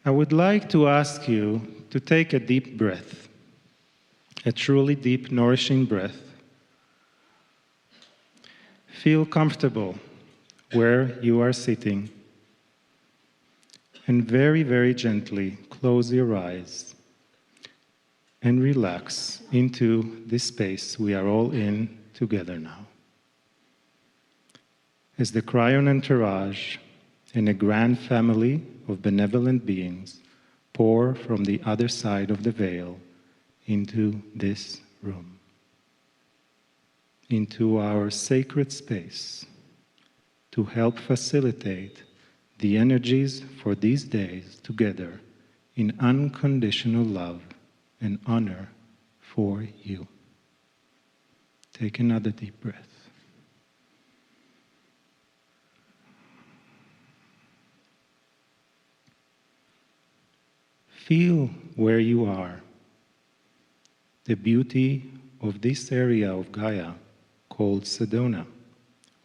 I would like to ask you to take a deep breath, a truly deep, nourishing breath. Feel comfortable where you are sitting, and very, very gently close your eyes and relax into this space we are all in together now. As the Kryon entourage and a grand family of benevolent beings pour from the other side of the veil into this room, into our sacred space, to help facilitate the energies for these days together in unconditional love and honor for you. Take another deep breath. Feel where you are, the beauty of this area of Gaia called Sedona,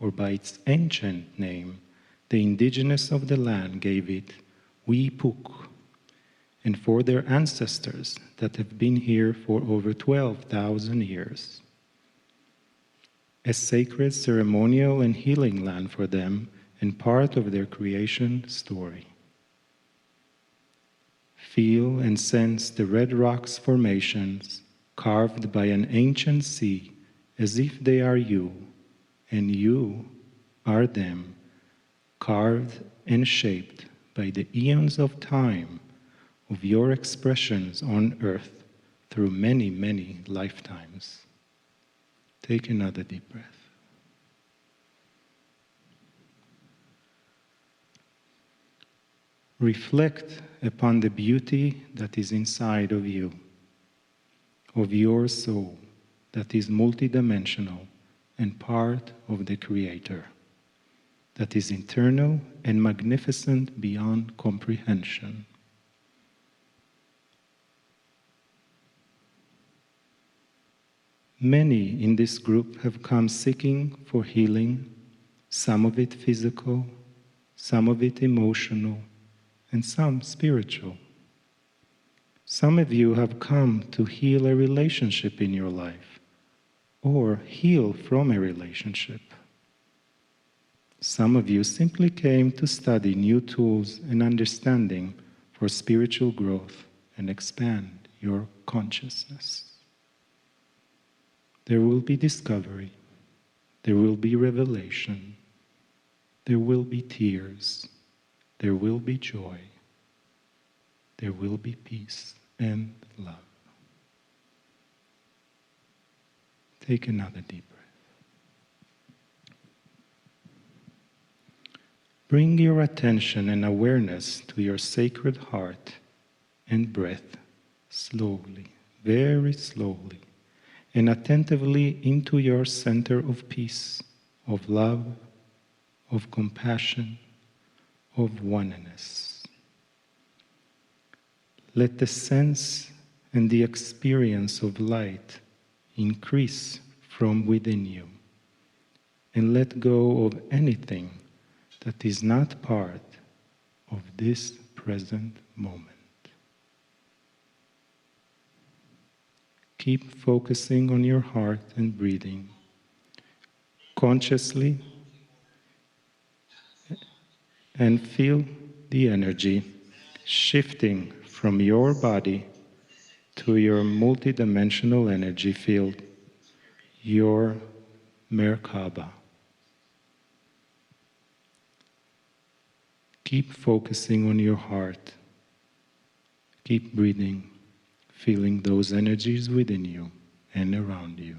or by its ancient name, the indigenous of the land gave it Wipuk, and for their ancestors that have been here for over 12,000 years. A sacred ceremonial and healing land for them and part of their creation story. Feel and sense the red rocks formations carved by an ancient sea as if they are you, and you are them, carved and shaped by the eons of time of your expressions on earth through many, many lifetimes. Take another deep breath. Reflect upon the beauty that is inside of you, of your soul that is multidimensional and part of the Creator, that is internal and magnificent beyond comprehension. Many in this group have come seeking for healing, some of it physical, some of it emotional, and some spiritual. Some of you have come to heal a relationship in your life, or heal from a relationship. Some of you simply came to study new tools and understanding for spiritual growth and expand your consciousness. There will be discovery, there will be revelation, there will be tears, there will be joy, there will be peace and love. Take another deep breath. Bring your attention and awareness to your sacred heart and breath slowly, very slowly, and attentively into your center of peace, of love, of compassion, of oneness. Let the sense and the experience of light increase from within you, and let go of anything that is not part of this present moment. Keep focusing on your heart and breathing consciously, and feel the energy shifting from your body to your multidimensional energy field, your Merkaba. Keep focusing on your heart. Keep breathing, feeling those energies within you and around you.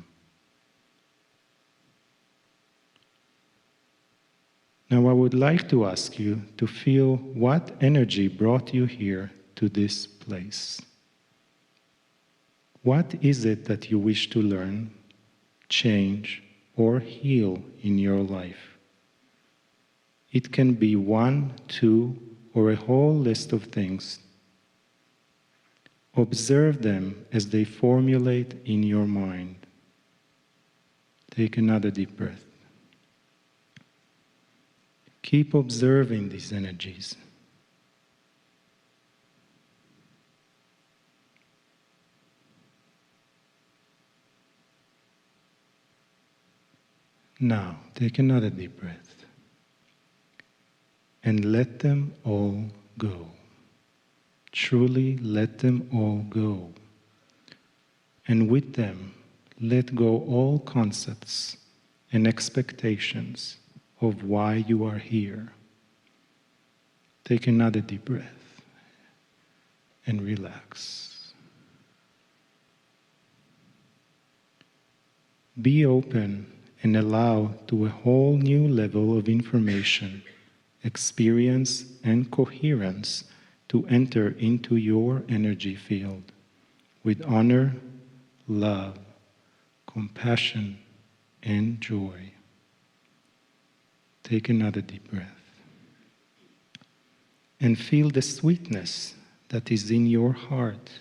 Now I would like to ask you to feel what energy brought you here to this place. What is it that you wish to learn, change, or heal in your life? It can be 1, 2, or a whole list of things. Observe them as they formulate in your mind. Take another deep breath. Keep observing these energies. Now, take another deep breath and let them all go. Truly let them all go. And with them, let go all concepts and expectations of why you are here. Take another deep breath and relax. Be open and allow to a whole new level of information, experience, and coherence to enter into your energy field with honor, love, compassion, and joy. Take another deep breath. And feel the sweetness that is in your heart.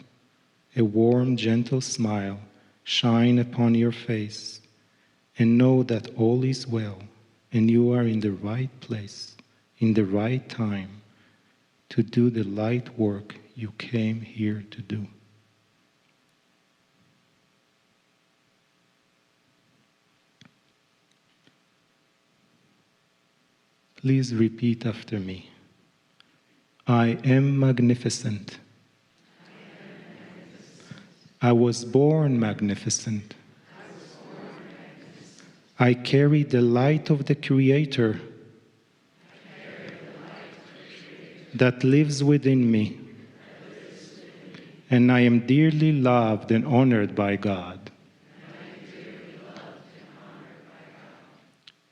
A warm, gentle smile shine upon your face, and know that all is well, and you are in the right place, in the right time, to do the light work you came here to do. Please repeat after me. I am magnificent. I was born magnificent. I carry the light of the Creator that lives within me, and I am dearly loved and honored by God.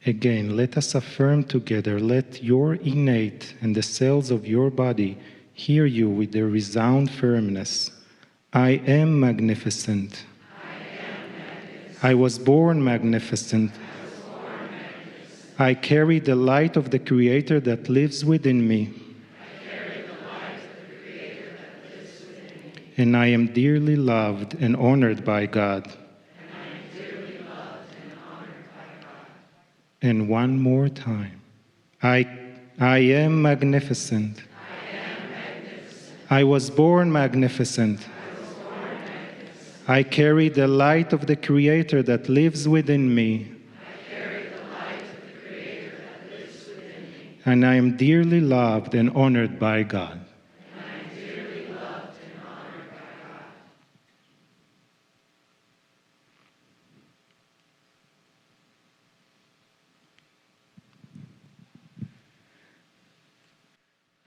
Again, let us affirm together, let your innate and the cells of your body hear you with their resound firmness. I am magnificent. I was born magnificent. I carry the light of the Creator that lives within me. And I am dearly loved and honored by God. And one more time. I am magnificent. I was born magnificent. I carry the light of the Creator that lives within me. And I am dearly loved and honored by God.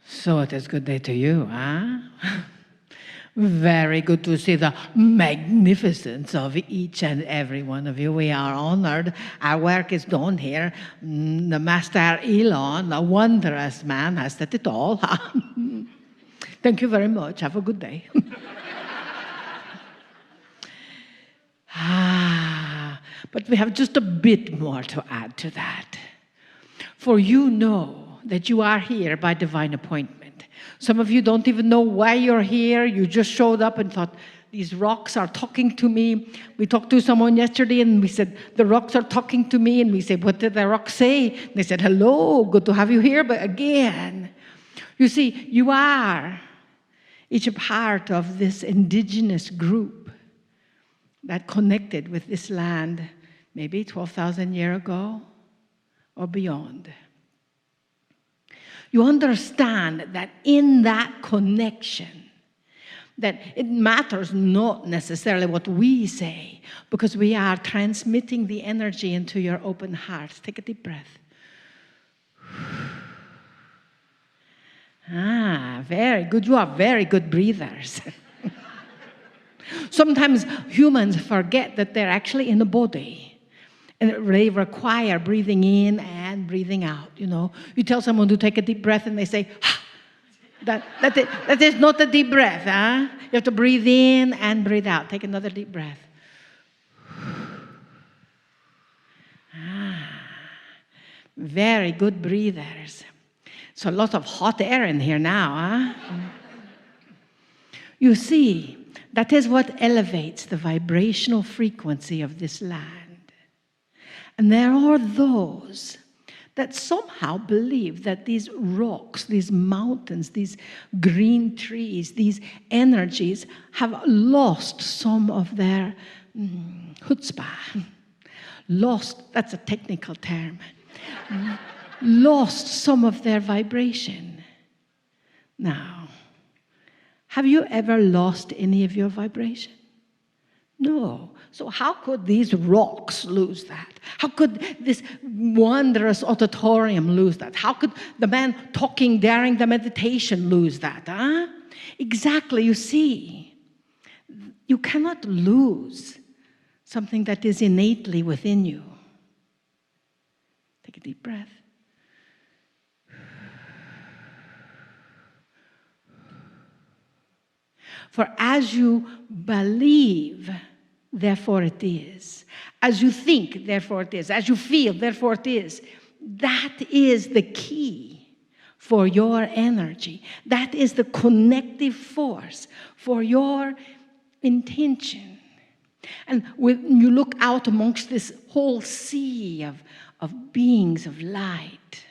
So it is good day to you, huh? Very good to see the magnificence of each and every one of you. We are honored. Our work is done here. The Master Elan, a wondrous man, has said it all. Thank you very much. Have a good day. But we have just a bit more to add to that. For you know that you are here by divine appointment. Some of you don't even know why you're here. You just showed up and thought, these rocks are talking to me. We talked to someone yesterday and we said, the rocks are talking to me. And we said, what did the rocks say? And they said, hello, good to have you here, but again. You see, you are each a part of this indigenous group that connected with this land maybe 12,000 years ago or beyond. You understand that in that connection, that it matters not necessarily what we say, because we are transmitting the energy into your open heart. Take a deep breath. Very good. You are very good breathers. Sometimes humans forget that they're actually in the body. And they require breathing in and breathing out, you know. You tell someone to take a deep breath and they say, ha! That is not a deep breath, huh? You have to breathe in and breathe out. Take another deep breath. Very good breathers. So a lot of hot air in here now, huh? You see, that is what elevates the vibrational frequency of this land. And there are those that somehow believe that these rocks, these mountains, these green trees, these energies have lost some of their chutzpah, lost, that's a technical term, lost some of their vibration. Now, have you ever lost any of your vibration? No. So how could these rocks lose that? How could this wondrous auditorium lose that? How could the man talking during the meditation lose that? Huh? Exactly, you see. You cannot lose something that is innately within you. Take a deep breath. For as you believe, therefore it is. As you think, therefore it is. As you feel, therefore it is. That is the key for your energy. That is the connective force for your intention. And when you look out amongst this whole sea of beings of light,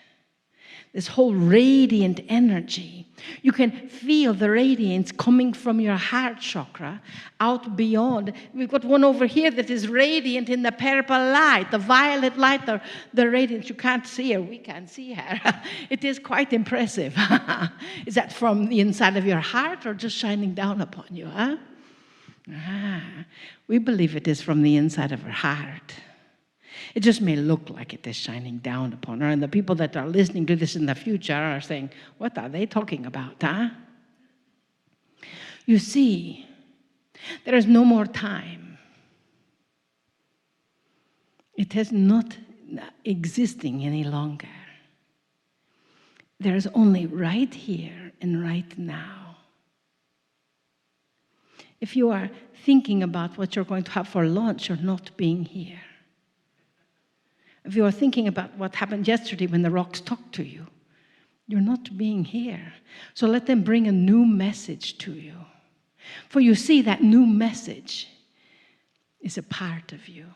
this whole radiant energy, you can feel the radiance coming from your heart chakra out beyond. We've got one over here that is radiant in the purple light, the violet light, the radiance. You can't see her. We can't see her. It is quite impressive. Is that from the inside of your heart or just shining down upon you? Huh? We believe it is from the inside of her heart. It just may look like it is shining down upon her. And the people that are listening to this in the future are saying, what are they talking about, huh? You see, there is no more time. It is not existing any longer. There is only right here and right now. If you are thinking about what you're going to have for lunch, you're not being here. If you are thinking about what happened yesterday when the rocks talked to you, you're not being here. So let them bring a new message to you. For you see, that new message is a part of you.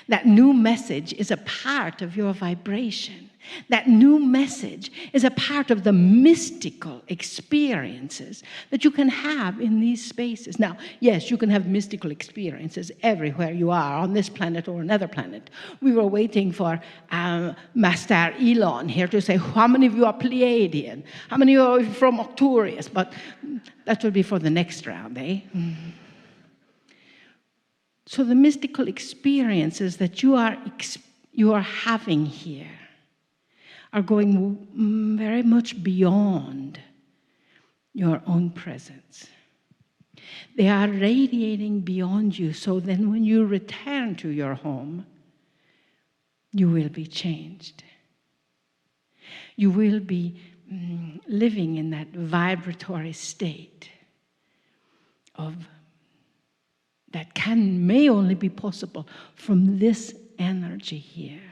That new message is a part of your vibration. That new message is a part of the mystical experiences that you can have in these spaces. Now, yes, you can have mystical experiences everywhere you are, on this planet or another planet. We were waiting for Master Elan here to say, how many of you are Pleiadian? How many of you are from Arcturus? But that will be for the next round, eh? So the mystical experiences that you are having here are going very much beyond your own presence. They are radiating beyond you, so then when you return to your home, you will be changed. You will be living in that vibratory state of that may only be possible from this energy here.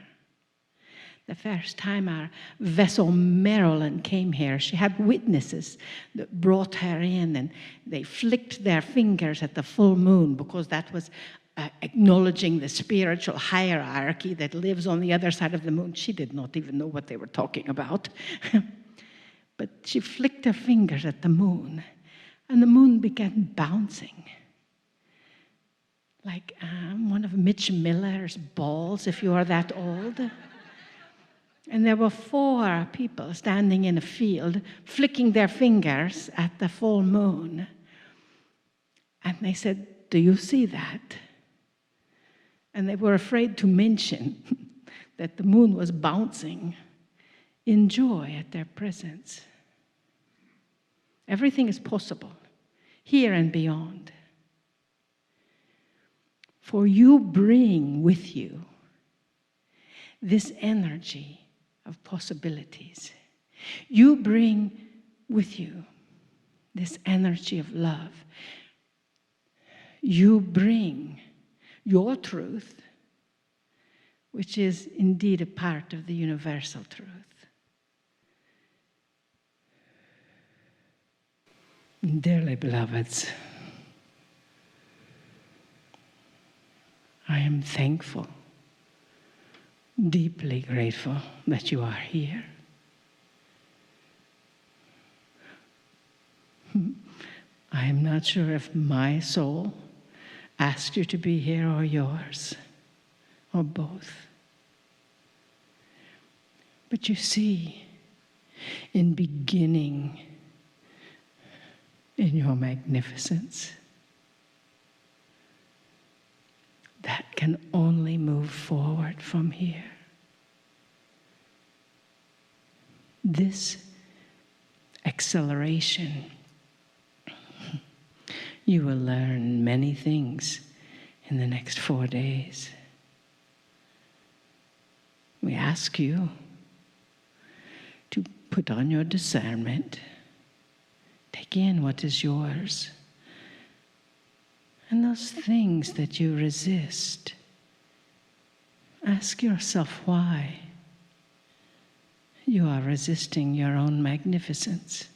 The first time our vessel Marilyn came here, she had witnesses that brought her in, and they flicked their fingers at the full moon because that was acknowledging the spiritual hierarchy that lives on the other side of the moon. She did not even know what they were talking about. But she flicked her fingers at the moon, and the moon began bouncing. Like one of Mitch Miller's balls, if you are that old. And there were 4 people standing in a field, flicking their fingers at the full moon. And they said, do you see that? And they were afraid to mention that the moon was bouncing in joy at their presence. Everything is possible, here and beyond. For you bring with you this energy of possibilities. You bring with you this energy of love. You bring your truth, which is indeed a part of the universal truth. Dearly beloveds, I am thankful, deeply grateful that you are here. I am not sure if my soul asked you to be here or yours. or both. But you see, in beginning in your magnificence, that can only move forward from here. This acceleration, you will learn many things in the next 4 days. We ask you to put on your discernment, take in what is yours, and those things that you resist, ask yourself why you are resisting your own magnificence.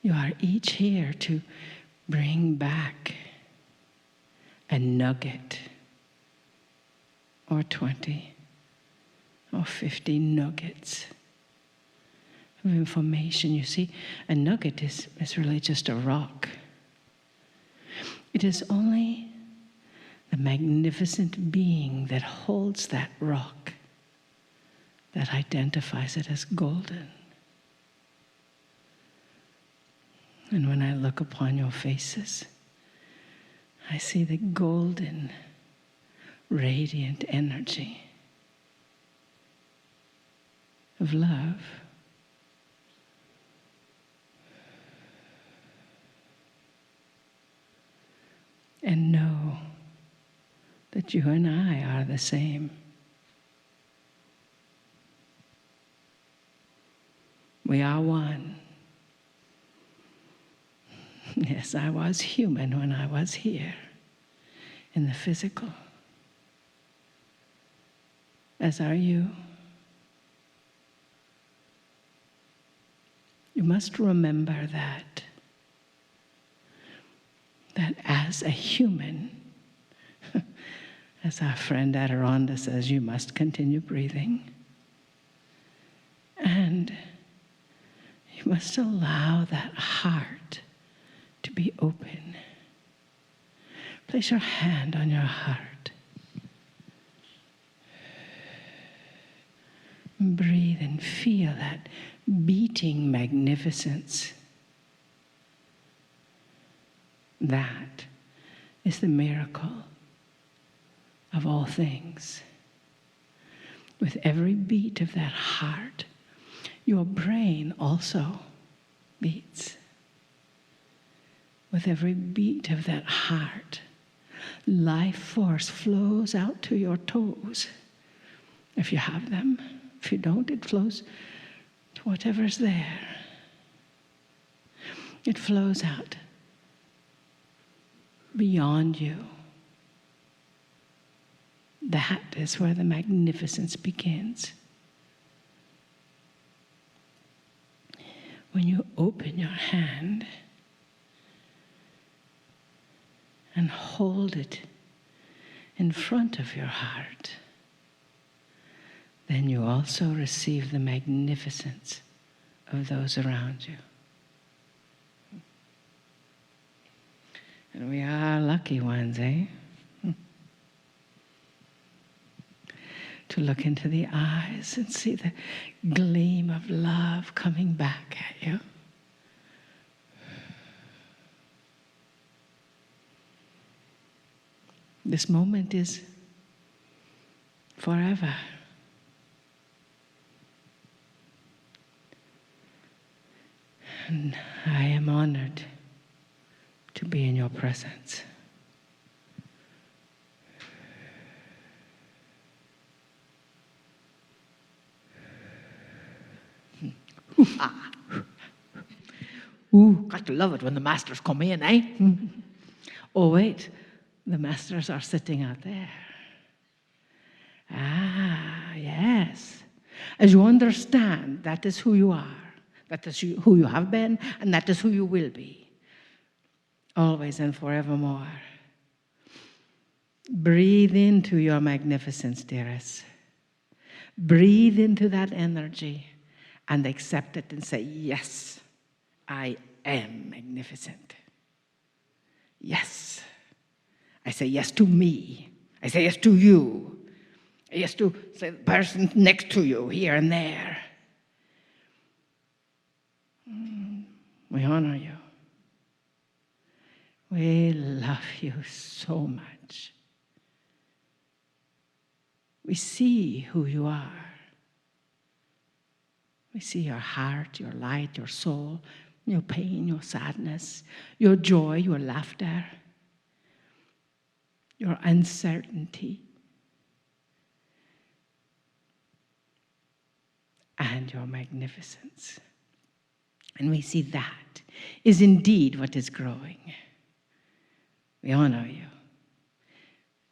You are each here to bring back a nugget, or 20, or 50 nuggets of information. You see, a nugget is really just a rock. It is only the magnificent being that holds that rock that identifies it as golden. And when I look upon your faces, I see the golden, radiant energy of love. And know that you and I are the same. We are one. Yes, I was human when I was here in the physical, as are you. You must remember that as a human, as our friend Adironda says, you must continue breathing. And you must allow that heart to be open. Place your hand on your heart. Breathe and feel that beating magnificence. That is the miracle of all things. With every beat of that heart, your brain also beats. With every beat of that heart, life force flows out to your toes, if you have them. If you don't, it flows to whatever's there. It flows out beyond you. That is where the magnificence begins. When you open your hand and hold it in front of your heart, then you also receive the magnificence of those around you. And we are lucky ones, eh? To look into the eyes and see the gleam of love coming back at you. This moment is forever. And I am honored to be in your presence. Ooh, got to love it when the masters come in, eh? Oh, wait, the masters are sitting out there. Ah, yes. As you understand, that is who you are. That is who you have been, and that is who you will be. Always and forevermore. Breathe into your magnificence, dearest. Breathe into that energy and accept it and say, yes, I am magnificent. yes. I say yes to me. I say yes to you. Yes to the person next to you, here and there. We honor you. We love you so much. We see who you are. We see your heart, your light, your soul, your pain, your sadness, your joy, your laughter, your uncertainty, and your magnificence. And we see that is indeed what is growing. We honor you.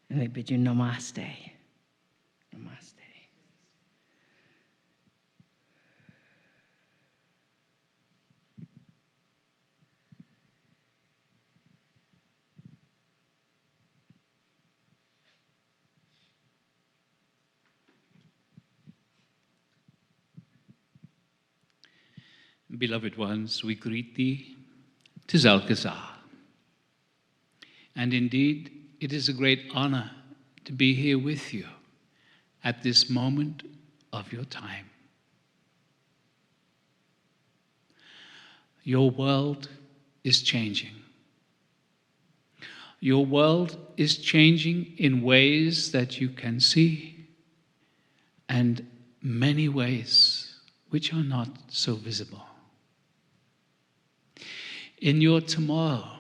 And we bid you namaste. Namaste. Beloved ones, we greet thee, 'tis Alcazar. And indeed, it is a great honor to be here with you at this moment of your time. Your world is changing. Your world is changing in ways that you can see, and many ways which are not so visible. In your tomorrow,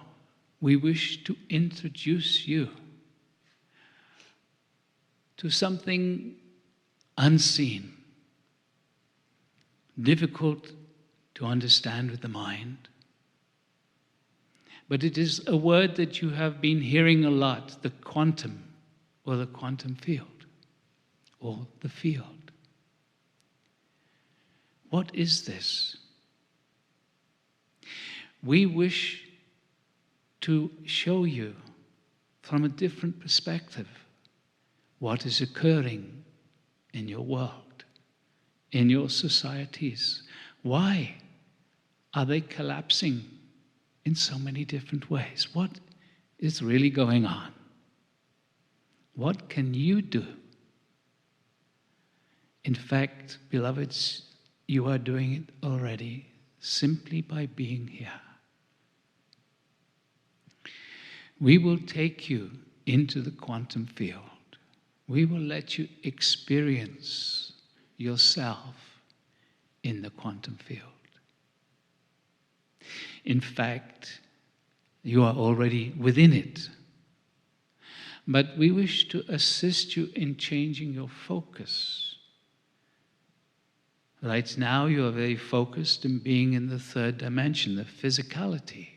we wish to introduce you to something unseen, difficult to understand with the mind. But it is a word that you have been hearing a lot, the quantum, or the quantum field, or the field. What is this? We wish to show you from a different perspective what is occurring in your world, in your societies. Why are they collapsing in so many different ways? What is really going on? What can you do? In fact, beloveds, you are doing it already simply by being here. We will take you into the quantum field. We will let you experience yourself in the quantum field. In fact, you are already within it. But we wish to assist you in changing your focus. Right now, you are very focused in being in the third dimension, the physicality.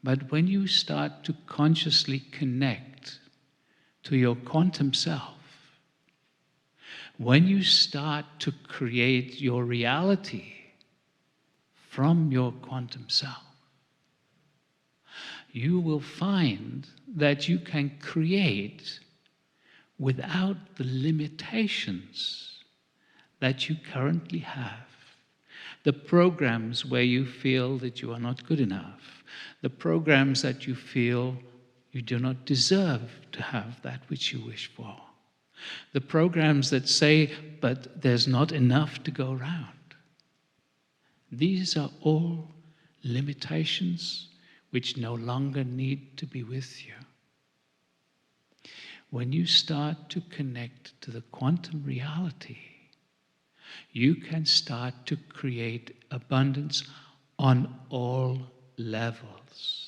But when you start to consciously connect to your quantum self, when you start to create your reality from your quantum self, you will find that you can create without the limitations that you currently have. The programs where you feel that you are not good enough, the programs that you feel you do not deserve to have that which you wish for, the programs that say, but there's not enough to go around. These are all limitations which no longer need to be with you. When you start to connect to the quantum reality, you can start to create abundance on all levels.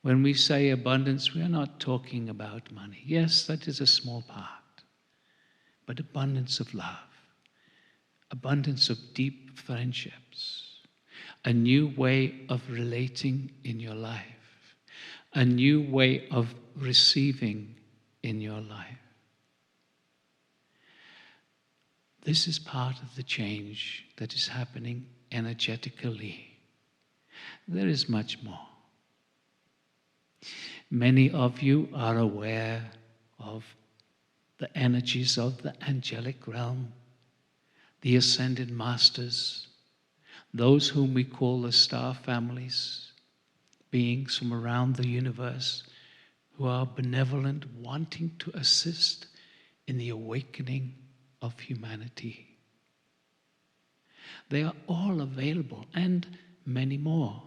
When we say abundance, we are not talking about money. Yes, that is a small part. But abundance of love, abundance of deep friendships, a new way of relating in your life, a new way of receiving in your life. This is part of the change that is happening energetically. There is much more. Many of you are aware of the energies of the angelic realm, the ascended masters, those whom we call the star families, beings from around the universe who are benevolent, wanting to assist in the awakening of humanity. They are all available, and many more.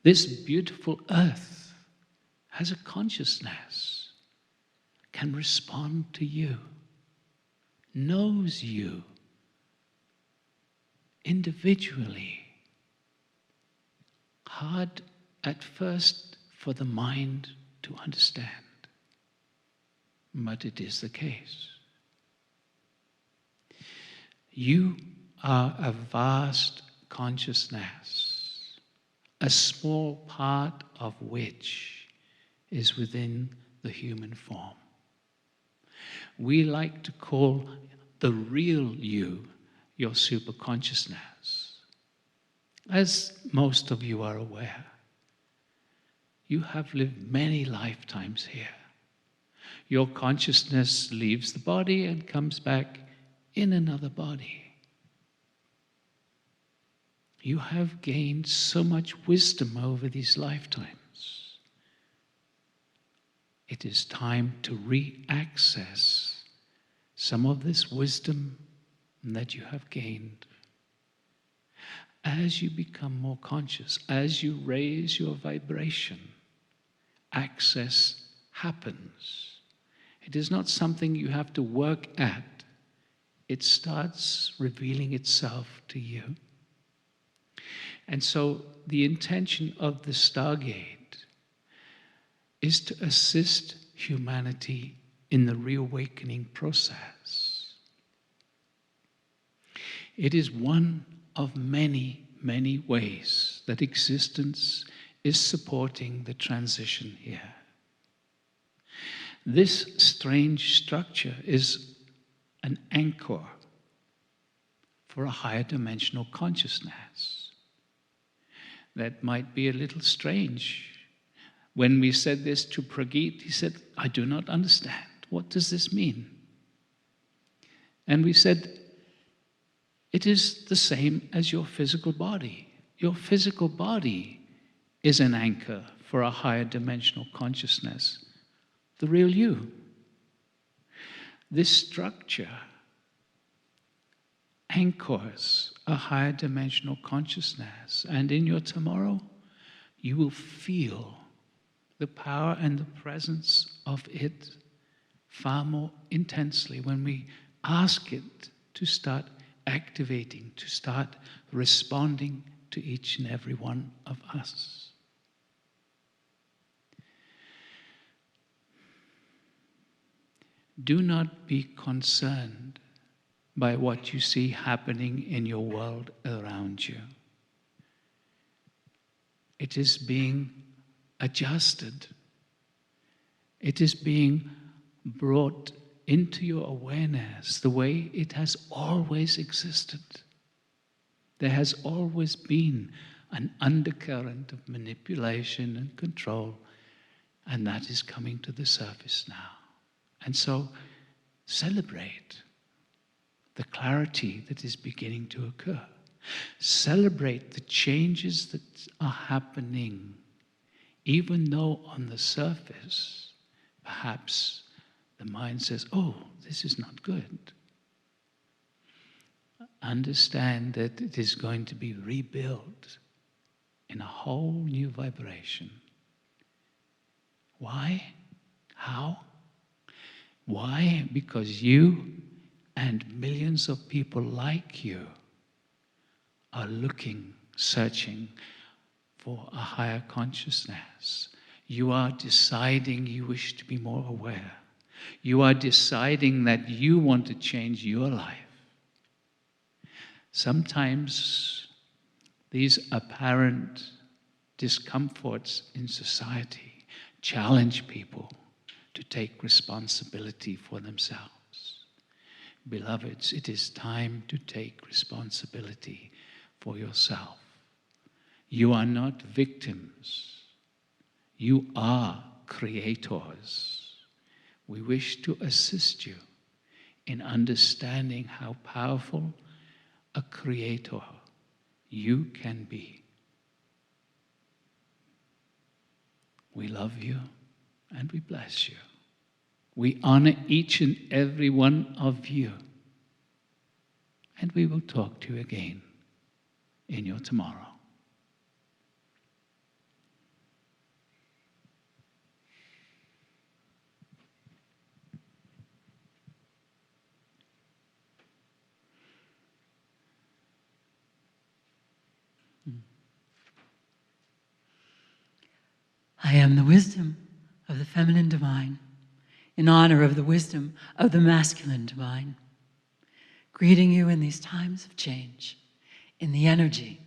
This beautiful earth has a consciousness, can respond to you, knows you individually. Hard at first for the mind to understand, but it is the case. You are a vast consciousness, a small part of which is within the human form. We like to call the real you your superconsciousness. As most of you are aware, you have lived many lifetimes here. Your consciousness leaves the body and comes back in another body. You have gained so much wisdom over these lifetimes. It is time to re-access some of this wisdom that you have gained. As you become more conscious, as you raise your vibration, access happens. It is not something you have to work at. It starts revealing itself to you. And so the intention of the Stargate is to assist humanity in the reawakening process. It is one of many, many ways that existence is supporting the transition here. This strange structure is an anchor for a higher dimensional consciousness. That might be a little strange. When we said this to Prageet, he said, "I do not understand. What does this mean?" And we said, it is the same as your physical body. Your physical body is an anchor for a higher dimensional consciousness, the real you. This structure anchors a higher dimensional consciousness, and in your tomorrow, you will feel the power and the presence of it far more intensely when we ask it to start activating, to start responding to each and every one of us. Do not be concerned by what you see happening in your world around you. It is being adjusted. It is being brought into your awareness the way it has always existed. There has always been an undercurrent of manipulation and control, and that is coming to the surface now. And so, celebrate the clarity that is beginning to occur. Celebrate the changes that are happening, even though on the surface, perhaps the mind says, "Oh, this is not good." Understand that it is going to be rebuilt in a whole new vibration. Why? How? Why? Because you and millions of people like you are looking, searching for a higher consciousness. You are deciding you wish to be more aware. You are deciding that you want to change your life. Sometimes these apparent discomforts in society challenge people to take responsibility for themselves. Beloveds, it is time to take responsibility for yourself. You are not victims. You are creators. We wish to assist you in understanding how powerful a creator you can be. We love you and we bless you. We honor each and every one of you. And we will talk to you again in your tomorrow. I am the wisdom of the feminine divine, in honor of the wisdom of the masculine divine, greeting you in these times of change, in the energy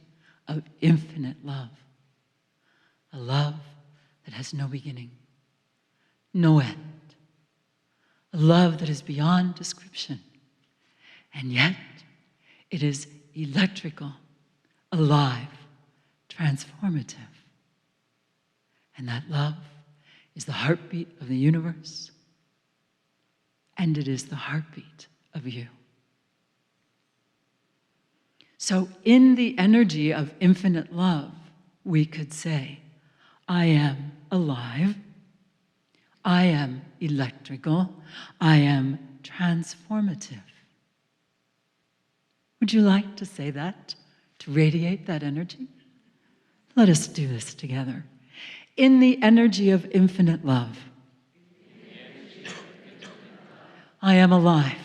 of infinite love, a love that has no beginning, no end, a love that is beyond description, and yet it is electrical, alive, transformative. And that love is the heartbeat of the universe, and it is the heartbeat of you. So in the energy of infinite love, we could say, I am alive, I am electrical, I am transformative. Would you like to say that, to radiate that energy? Let us do this together. In the energy of infinite love, I am alive.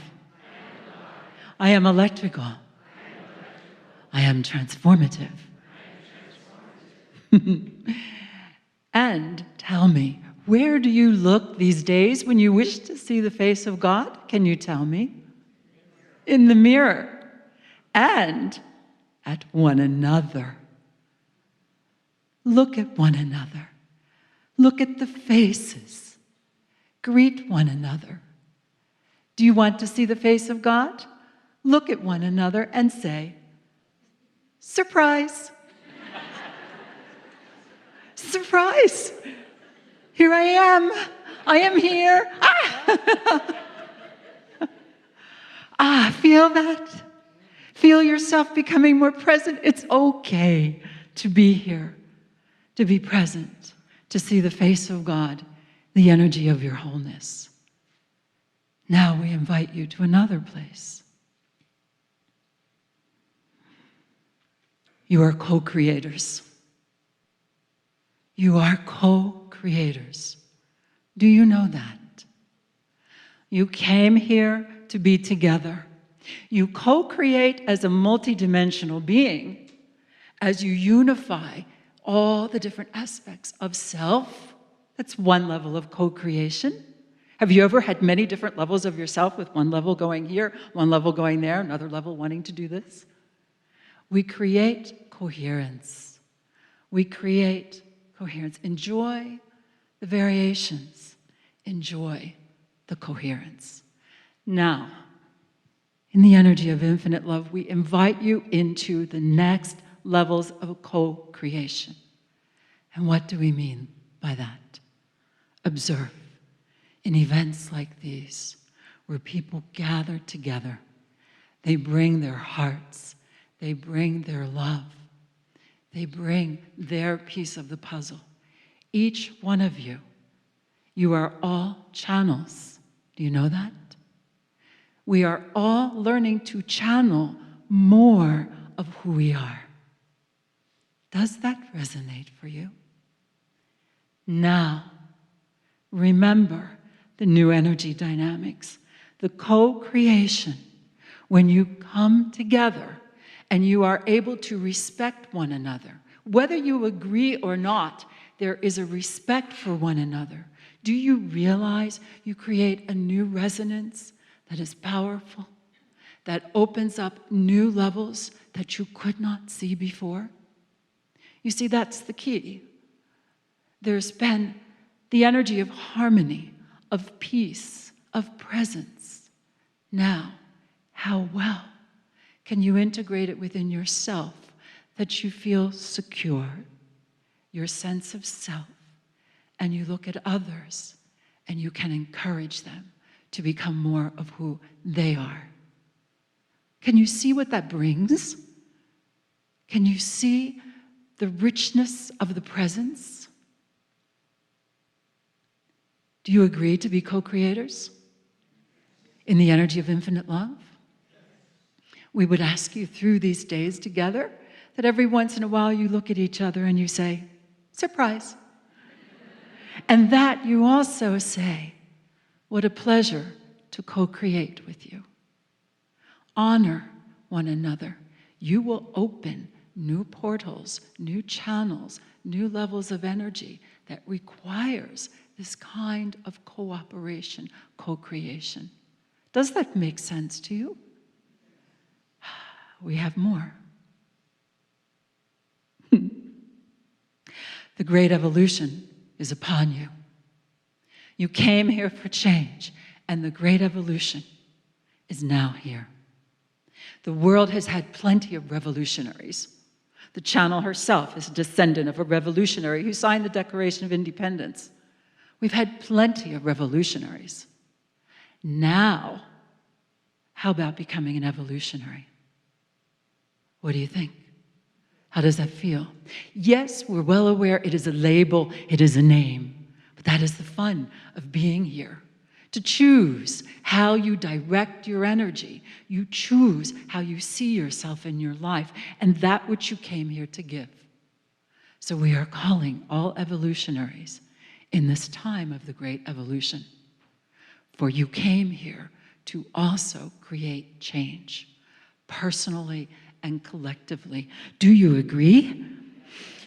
I am electrical. I am transformative. And tell me, where do you look these days when you wish to see the face of God? Can you tell me? In the mirror. And at one another. Look at one another. Look at the faces. Greet one another. Do you want to see the face of God? Look at one another and say, surprise. Surprise. Here I am. I am here. Feel that? Feel yourself becoming more present. It's okay to be here, to be present, to see the face of God, the energy of your wholeness. Now we invite you to another place. You are co-creators. You are co-creators. Do you know that? You came here to be together. You co-create as a multidimensional being as you unify all the different aspects of self. That's one level of co-creation. Have you ever had many different levels of yourself, with one level going here, one level going there, another level wanting to do this? We create coherence. We create coherence. Enjoy the variations. Enjoy the coherence. Now, in the energy of infinite love, we invite you into the next levels of co-creation. And what do we mean by that? Observe. In events like these, where people gather together, they bring their hearts, they bring their love, they bring their piece of the puzzle. Each one of you, you are all channels. Do you know that? We are all learning to channel more of who we are. Does that resonate for you? Now, remember the new energy dynamics, the co-creation. When you come together and you are able to respect one another, whether you agree or not, there is a respect for one another. Do you realize you create a new resonance that is powerful, that opens up new levels that you could not see before? You see, that's the key. There's been the energy of harmony, of peace, of presence. Now, how well can you integrate it within yourself that you feel secure, your sense of self, and you look at others and you can encourage them to become more of who they are? Can you see what that brings? Can you see the richness of the presence? Do you agree to be co-creators in the energy of infinite love? We would ask you through these days together that every once in a while you look at each other and you say, surprise. And that you also say, what a pleasure to co-create with you. Honor one another. You will open new portals, new channels, new levels of energy that requires this kind of cooperation, co-creation. Does that make sense to you? We have more. The great evolution is upon you. You came here for change, and the great evolution is now here. The world has had plenty of revolutionaries. The Channel herself is a descendant of a revolutionary who signed the Declaration of Independence. We've had plenty of revolutionaries. Now, how about becoming an evolutionary? What do you think? How does that feel? Yes, we're well aware it is a label, it is a name, but that is the fun of being here. To choose how you direct your energy. You choose how you see yourself in your life and that which you came here to give. So we are calling all evolutionaries in this time of the great evolution. For you came here to also create change, personally and collectively. Do you agree?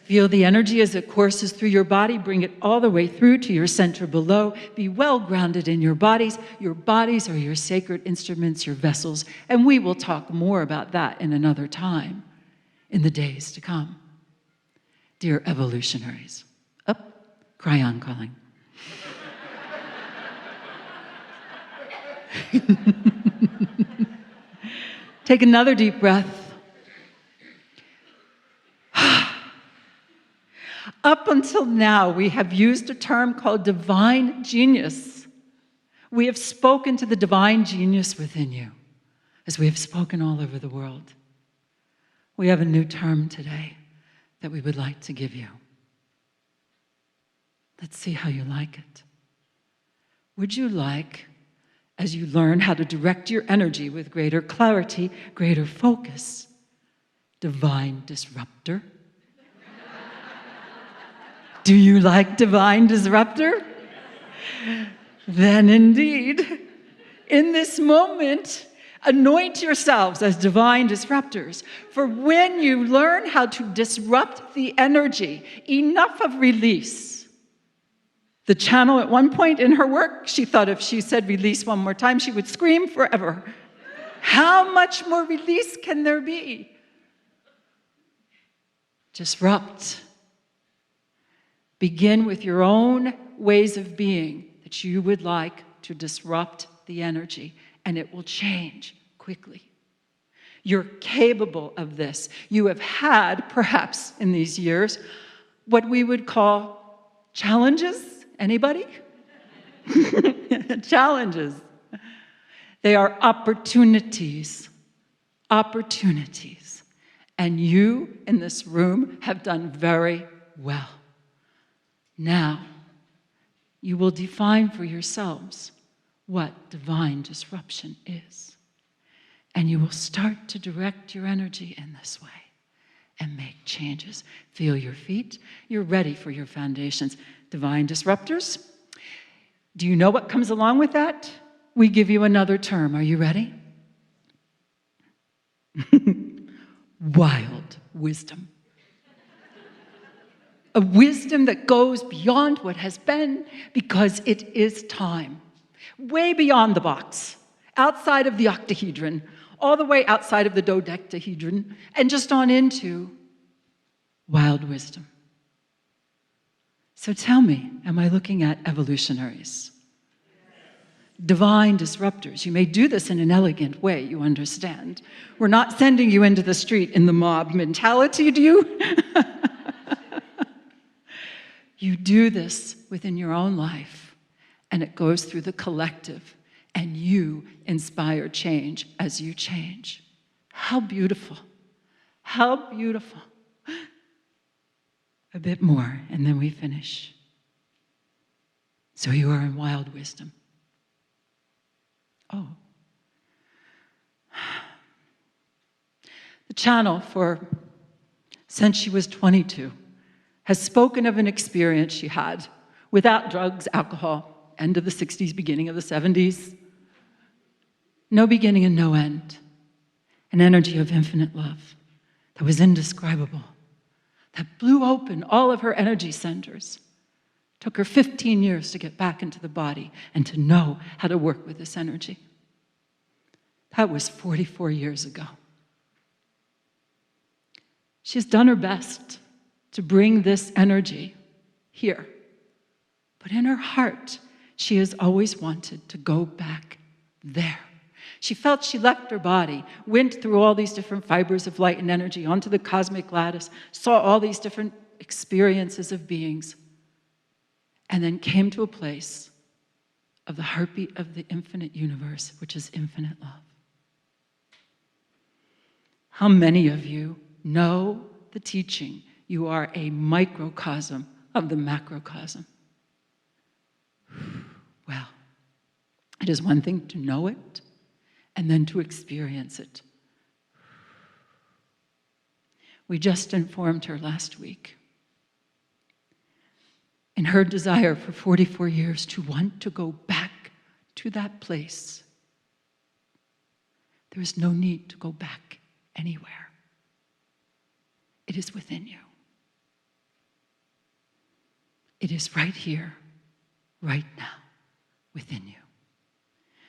Feel the energy as it courses through your body. Bring it all the way through to your center below. Be well grounded in your bodies. Your bodies are your sacred instruments, your vessels, and we will talk more about that in another time, in the days to come. Dear evolutionaries, up, Kryon calling. Take another deep breath. Up until now, we have used a term called divine genius. We have spoken to the divine genius within you, as we have spoken all over the world. We have a new term today that we would like to give you. Let's see how you like it. Would you like, as you learn how to direct your energy with greater clarity, greater focus, divine disruptor? Do you like divine disruptor? Then indeed, in this moment, anoint yourselves as divine disruptors. For when you learn how to disrupt the energy, enough of release. The Channel at one point in her work, she thought if she said release one more time, she would scream forever. How much more release can there be? Disrupt. Begin with your own ways of being that you would like to disrupt the energy, and it will change quickly. You're capable of this. You have had, perhaps in these years, what we would call challenges. Anybody? Challenges. They are opportunities. Opportunities. And you in this room have done very well. Now, you will define for yourselves what divine disruption is. And you will start to direct your energy in this way and make changes. Feel your feet. You're ready for your foundations. Divine disruptors. Do you know what comes along with that? We give you another term. Are you ready? Wild wisdom. A wisdom that goes beyond what has been because it is time. Way beyond the box, outside of the octahedron, all the way outside of the dodecahedron, and just on into wild wisdom. So tell me, am I looking at evolutionaries? Divine disruptors. You may do this in an elegant way, you understand. We're not sending you into the street in the mob mentality, do you? You do this within your own life, and it goes through the collective, and you inspire change as you change. How beautiful. How beautiful. A bit more, and then we finish. So you are in wild wisdom. Oh. The channel since she was 22, has spoken of an experience she had without drugs, alcohol, end of the 60s, beginning of the 70s. No beginning and no end. An energy of infinite love that was indescribable, that blew open all of her energy centers. Took her 15 years to get back into the body and to know how to work with this energy. That was 44 years ago. She's done her best to bring this energy here. But in her heart, she has always wanted to go back there. She felt she left her body, went through all these different fibers of light and energy onto the cosmic lattice, saw all these different experiences of beings, and then came to a place of the heartbeat of the infinite universe, which is infinite love. How many of you know the teaching? You are a microcosm of the macrocosm. Well, it is one thing to know it and then to experience it. We just informed her last week in her desire for 44 years to want to go back to that place. There is no need to go back anywhere. It is within you. It is right here, right now, within you.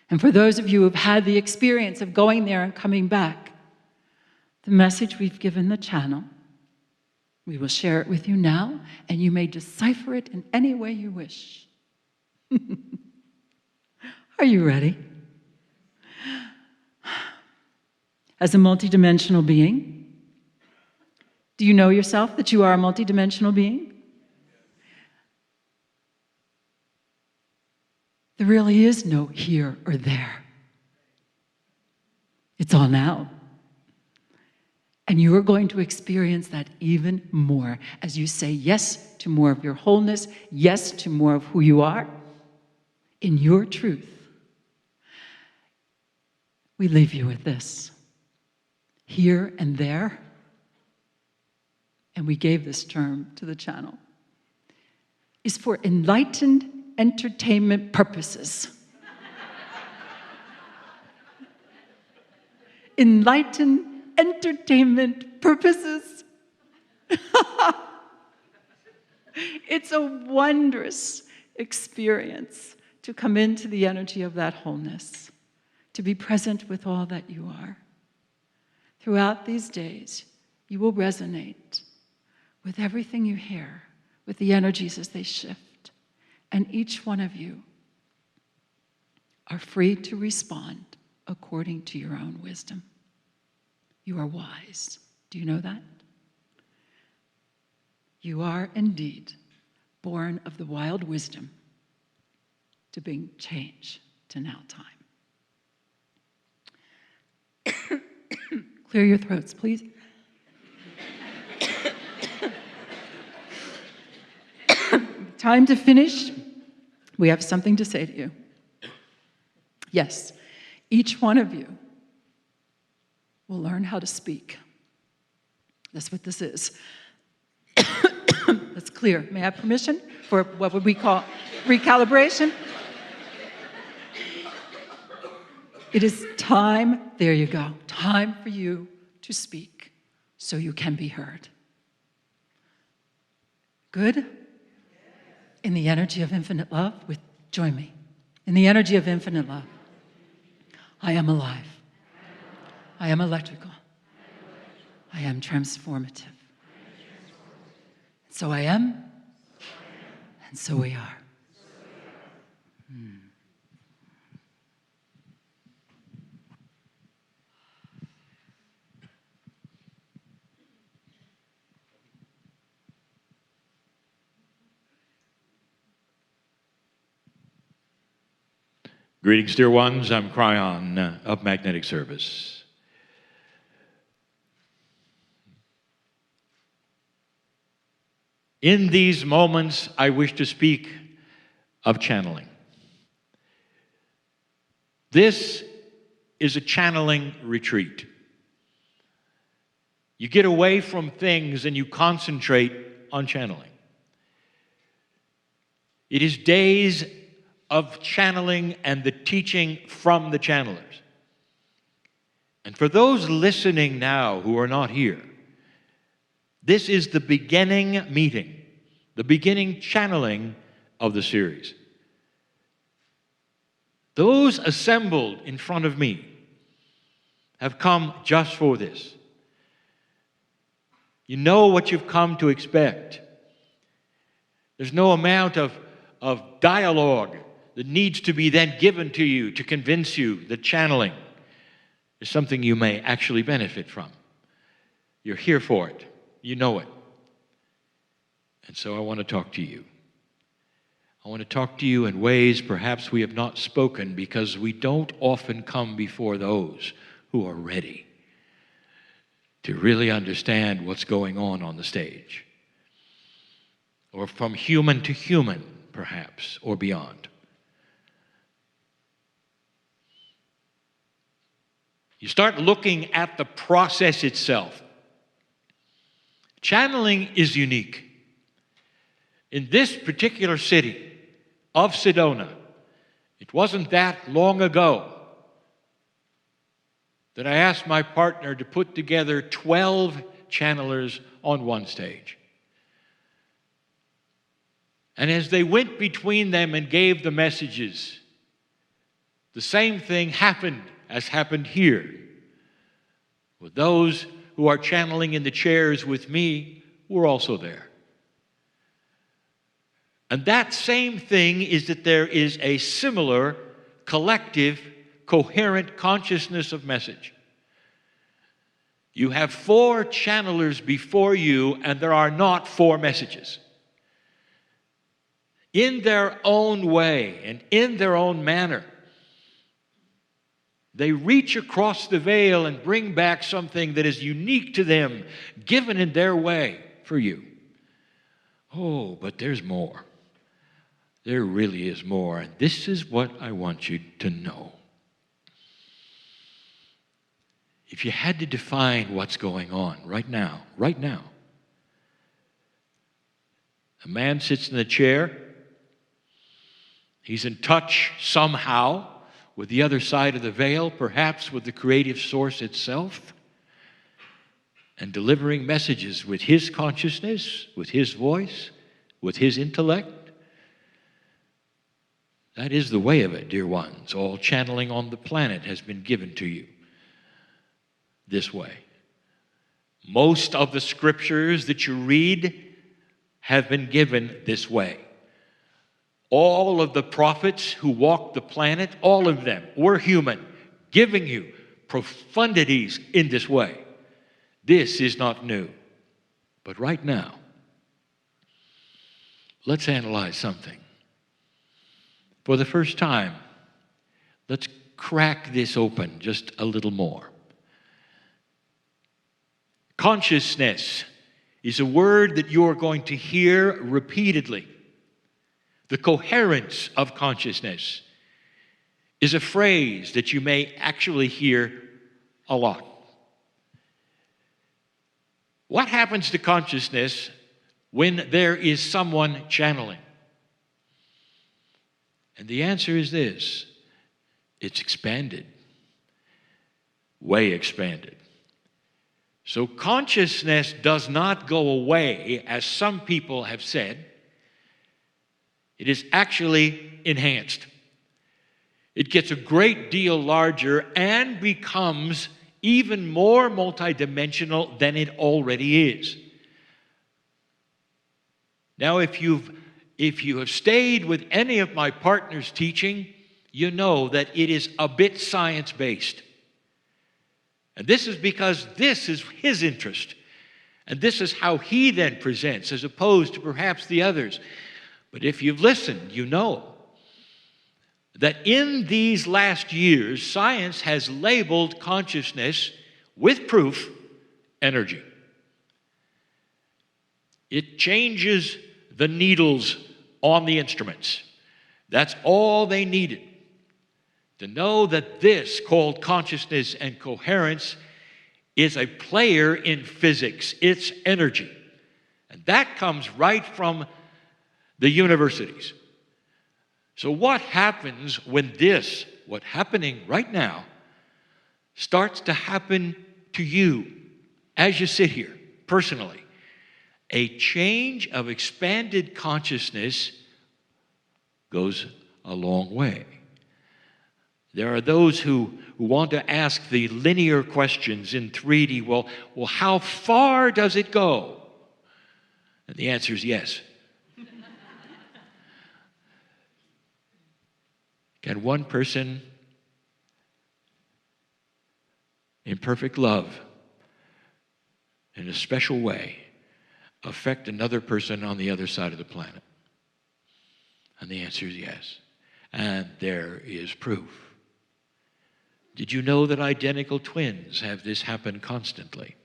And for those of you who have had the experience of going there and coming back, the message we've given the channel, we will share it with you now, and you may decipher it in any way you wish. Are you ready? As a multidimensional being, do you know yourself that you are a multidimensional being? There really is no here or there. It's all now. And you are going to experience that even more as you say yes to more of your wholeness, yes to more of who you are in your truth. We leave you with this. Here and there, and we gave this term to the channel, is for enlightened entertainment purposes. Enlightened entertainment purposes. It's a wondrous experience to come into the energy of that wholeness, to be present with all that you are. Throughout these days, you will resonate with everything you hear, with the energies as they shift. And each one of you are free to respond according to your own wisdom. You are wise. Do you know that? You are indeed born of the wild wisdom to bring change to now time. Clear your throats, please. Time to finish. We have something to say to you. Yes, each one of you will learn how to speak. That's what this is. That's clear. May I have permission for what would we call recalibration? It is time, there you go, time for you to speak so you can be heard. Good? In the energy of infinite love, join me. In the energy of infinite love, I am alive. I am electrical. I am transformative. So I am, and so we are. Greetings, dear ones. I'm Kryon of Magnetic Service. In these moments, I wish to speak of channeling. This is a channeling retreat. You get away from things and you concentrate on channeling. It is days of channeling and the teaching from the channelers. And for those listening now who are not here, this is the beginning meeting, the beginning channeling of the series. Those assembled in front of me have come just for this. You know what you've come to expect. There's no amount of dialogue that needs to be then given to you to convince you that channeling is something you may actually benefit from. You're here for it. You know it. And so I want to talk to you. I want to talk to you in ways perhaps we have not spoken because we don't often come before those who are ready to really understand what's going on the stage. Or from human to human, perhaps, or beyond. You start looking at the process itself. Channeling is unique. In this particular city of Sedona, it wasn't that long ago that I asked my partner to put together 12 channelers on one stage. And as they went between them and gave the messages, the same thing happened as happened here. With those who are channeling in the chairs with me, were also there. And that same thing is that there is a similar, collective, coherent consciousness of message. You have 4 channelers before you, and there are not 4 messages. In their own way and in their own manner, they reach across the veil and bring back something that is unique to them, given in their way for you. Oh, but there's more. There really is more, and this is what I want you to know. If you had to define what's going on right now, a man sits in a chair. He's in touch somehow with the other side of the veil, perhaps with the creative source itself, and delivering messages with his consciousness, with his voice, with his intellect. That is the way of it, dear ones. All channeling on the planet has been given to you this way. Most of the scriptures that you read have been given this way. All of the prophets who walked the planet, all of them were human, giving you profundities in this way. This is not new. But right now, let's analyze something. For the first time, let's crack this open just a little more. Consciousness is a word that you are going to hear repeatedly. The coherence of consciousness is a phrase that you may actually hear a lot. What happens to consciousness when there is someone channeling? And the answer is this: it's expanded, way expanded. So consciousness does not go away, as some people have said. It is actually enhanced. It gets a great deal larger and becomes even more multidimensional than it already is. Now, if you have stayed with any of my partners' teaching, you know that it is a bit science-based. And this is because this is his interest. And this is how he then presents, as opposed to perhaps the others. But if you've listened, you know that in these last years, science has labeled consciousness, with proof, energy. It changes the needles on the instruments. That's all they needed. To know that this, called consciousness and coherence, is a player in physics. It's energy. And that comes right from the universities. So what happens when this, what's happening right now, starts to happen to you as you sit here, personally? A change of expanded consciousness goes a long way. There are those who want to ask the linear questions in 3D. Well, how far does it go? And the answer is yes. Can one person in perfect love, in a special way, affect another person on the other side of the planet? And the answer is yes. And there is proof. Did you know that identical twins have this happen constantly,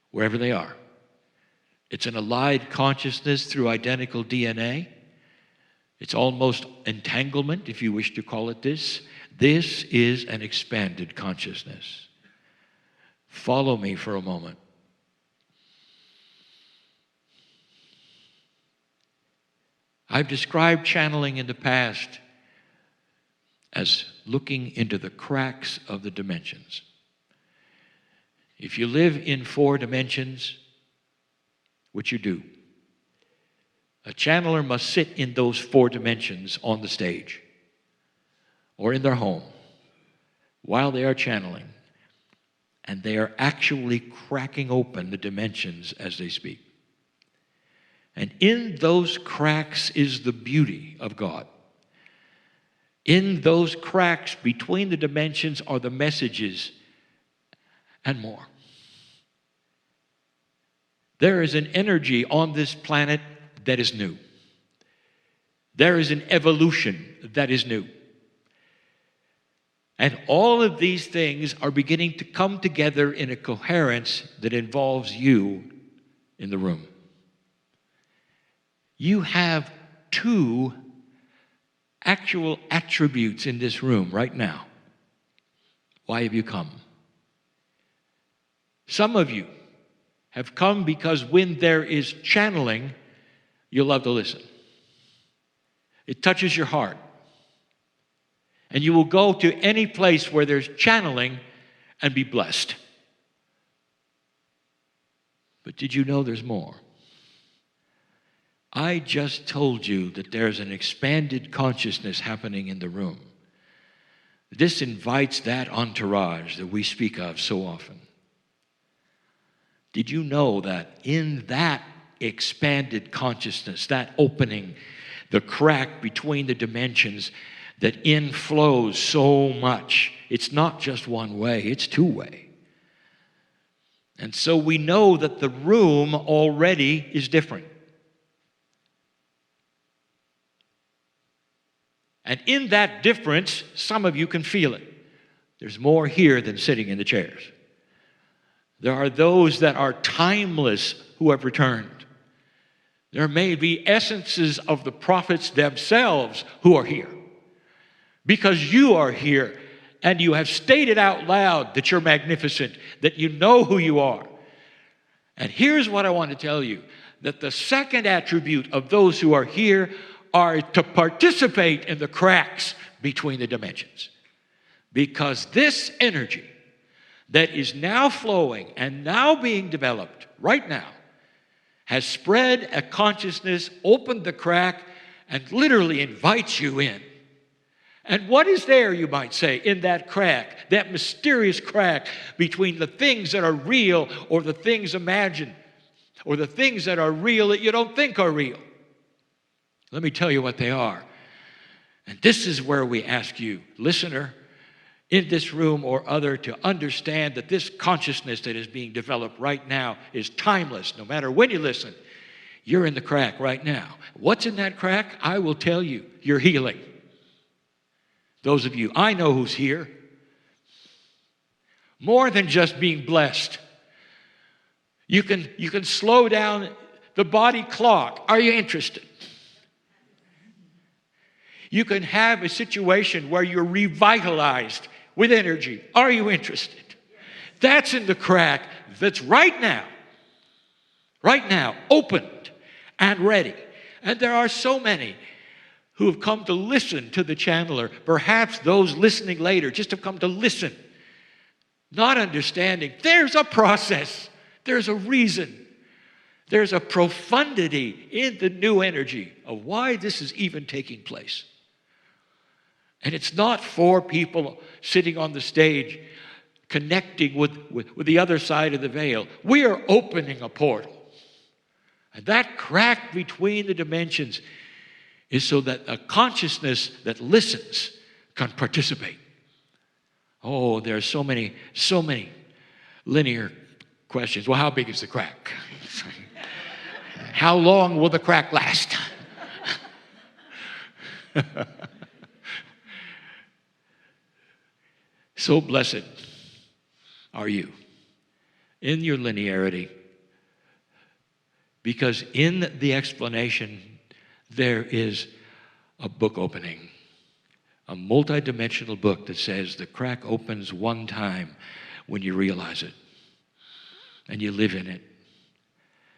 wherever they are? It's an allied consciousness through identical DNA. It's almost entanglement, if you wish to call it this. This is an expanded consciousness. Follow me for a moment. I've described channeling in the past as looking into the cracks of the dimensions. If you live in 4 dimensions, which you do, a channeler must sit in those 4 dimensions on the stage or in their home while they are channeling, and they are actually cracking open the dimensions as they speak. And in those cracks is the beauty of God. In those cracks between the dimensions are the messages and more. There is an energy on this planet that is new. There is an evolution that is new. And all of these things are beginning to come together in a coherence that involves you in the room. You have 2 actual attributes in this room right now. Why have you come? Some of you have come because when there is channeling, you love to listen. It touches your heart. And you will go to any place where there's channeling and be blessed. But did you know there's more? I just told you that there's an expanded consciousness happening in the room. This invites that entourage that we speak of so often. Did you know that in that expanded consciousness, that opening, the crack between the dimensions, that inflows so much? It's not just one way, it's 2-way. And so we know that the room already is different. And in that difference, some of you can feel it. There's more here than sitting in the chairs. There are those that are timeless who have returned. There may be essences of the prophets themselves who are here. Because you are here and you have stated out loud that you're magnificent, that you know who you are. And here's what I want to tell you, that the second attribute of those who are here are to participate in the cracks between the dimensions. Because this energy that is now flowing and now being developed right now has spread a consciousness, opened the crack, and literally invites you in. And what is there, you might say, in that crack, that mysterious crack between the things that are real or the things imagined, or the things that are real that you don't think are real? Let me tell you what they are. And this is where we ask you, listener, in this room or other, to understand that this consciousness that is being developed right now is timeless. No matter when you listen, you're in the crack right now. What's in that crack? I will tell you, your healing. Those of you, I know who's here. More than just being blessed. You can slow down the body clock. Are you interested? You can have a situation where you're revitalized with energy. Are you interested? That's in the crack. That's right now, opened and ready. And there are so many who have come to listen to the channeler. Perhaps those listening later just have come to listen, not understanding. There's a process. There's a reason. There's a profundity in the new energy of why this is even taking place. And it's not for people sitting on the stage connecting with the other side of the veil. We are opening a portal. And that crack between the dimensions is so that a consciousness that listens can participate. Oh, there are so many linear questions. Well, how big is the crack? How long will the crack last? So blessed are you in your linearity, because in the explanation there is a book opening, a multidimensional book that says the crack opens one time when you realize it and you live in it.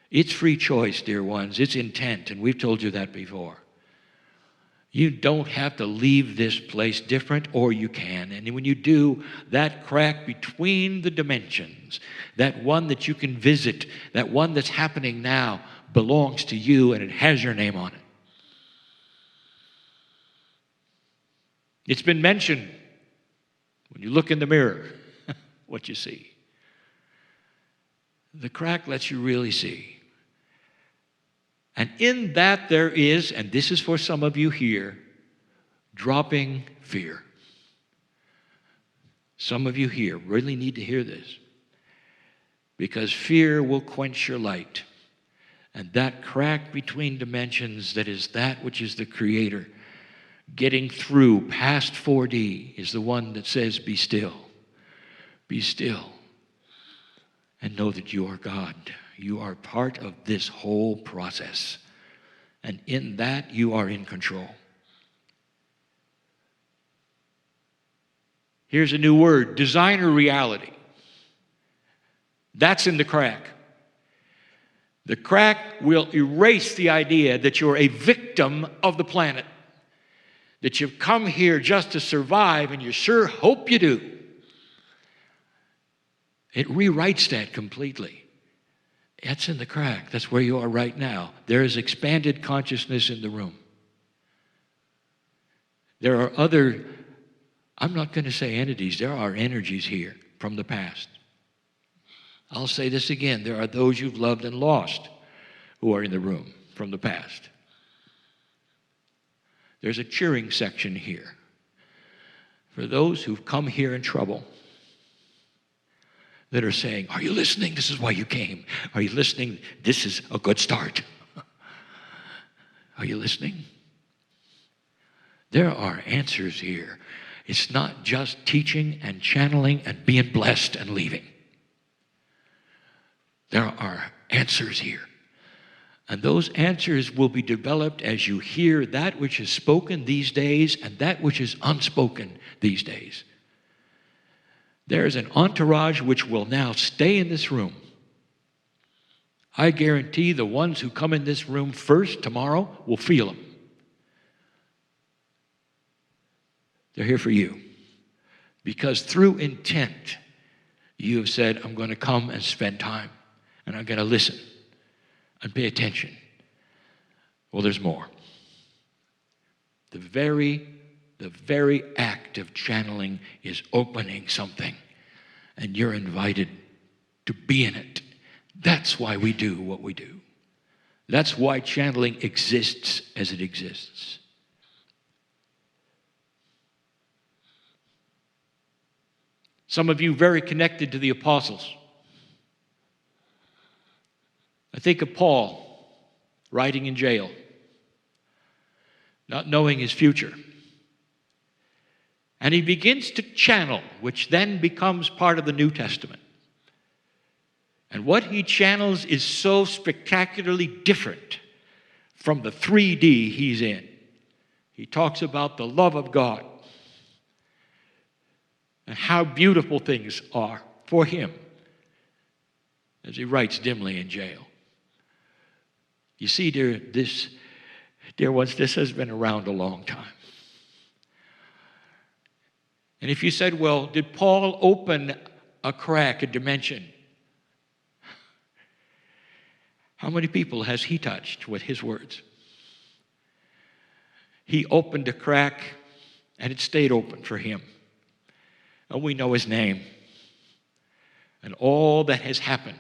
It's free choice, dear ones. It's intent, and we've told you that before. You don't have to leave this place different, or you can. And when you do, that crack between the dimensions, that one that you can visit, that one that's happening now, belongs to you, and it has your name on it. It's been mentioned when you look in the mirror, what you see. The crack lets you really see. And in that there is, and this is for some of you here, dropping fear. Some of you here really need to hear this, because fear will quench your light. And that crack between dimensions, that is that which is the Creator, getting through past 4D, is the one that says, be still, and know that you are God. You are part of this whole process. And in that, you are in control. Here's a new word, designer reality. That's in the crack. The crack will erase the idea that you're a victim of the planet, that you've come here just to survive, and you sure hope you do. It rewrites that completely. That's in the crack. That's where you are right now. There is expanded consciousness in the room. There are other, I'm not going to say entities, there are energies here from the past. I'll say this again. There are those you've loved and lost who are in the room from the past. There's a cheering section here for those who've come here in trouble, that are saying, are you listening? This is why you came. Are you listening? This is a good start. Are you listening? There are answers here. It's not just teaching and channeling and being blessed and leaving. There are answers here. And those answers will be developed as you hear that which is spoken these days and that which is unspoken these days. There is an entourage which will now stay in this room. I guarantee the ones who come in this room first tomorrow will feel them. They're here for you. Because through intent, you have said, I'm going to come and spend time, and I'm going to listen and pay attention. Well, there's more. The very act of channeling is opening something, and you're invited to be in it. That's why we do what we do. That's why channeling exists as it exists. Some of you very connected to the apostles. I think of Paul writing in jail, not knowing his future. And he begins to channel, which then becomes part of the New Testament. And what he channels is so spectacularly different from the 3D he's in. he talks about the love of God and how beautiful things are for him as he writes dimly in jail. You see, dear ones, this has been around a long time. And if you said, well, did Paul open a crack, a dimension? How many people has he touched with his words? He opened a crack, and it stayed open for him. And we know his name and all that has happened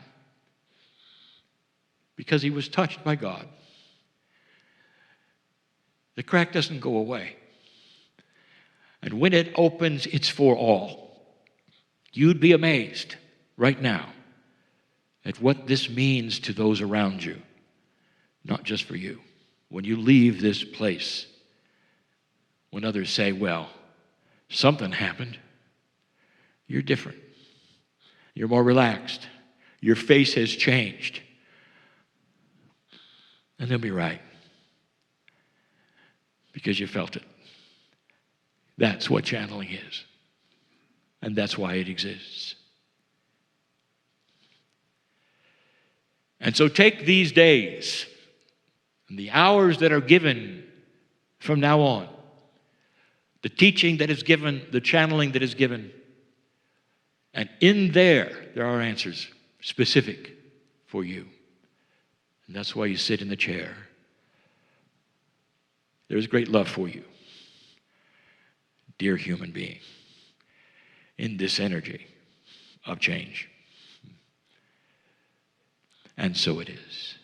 because he was touched by God. The crack doesn't go away. And when it opens, it's for all. You'd be amazed right now at what this means to those around you, not just for you. When you leave this place, when others say, well, something happened, you're different. You're more relaxed. Your face has changed. And they'll be right. Because you felt it. That's what channeling is. And that's why it exists. And so take these days and the hours that are given from now on, the teaching that is given, the channeling that is given, and in there are answers specific for you. And that's why you sit in the chair. There's great love for you, dear human being, in this energy of change. And so it is.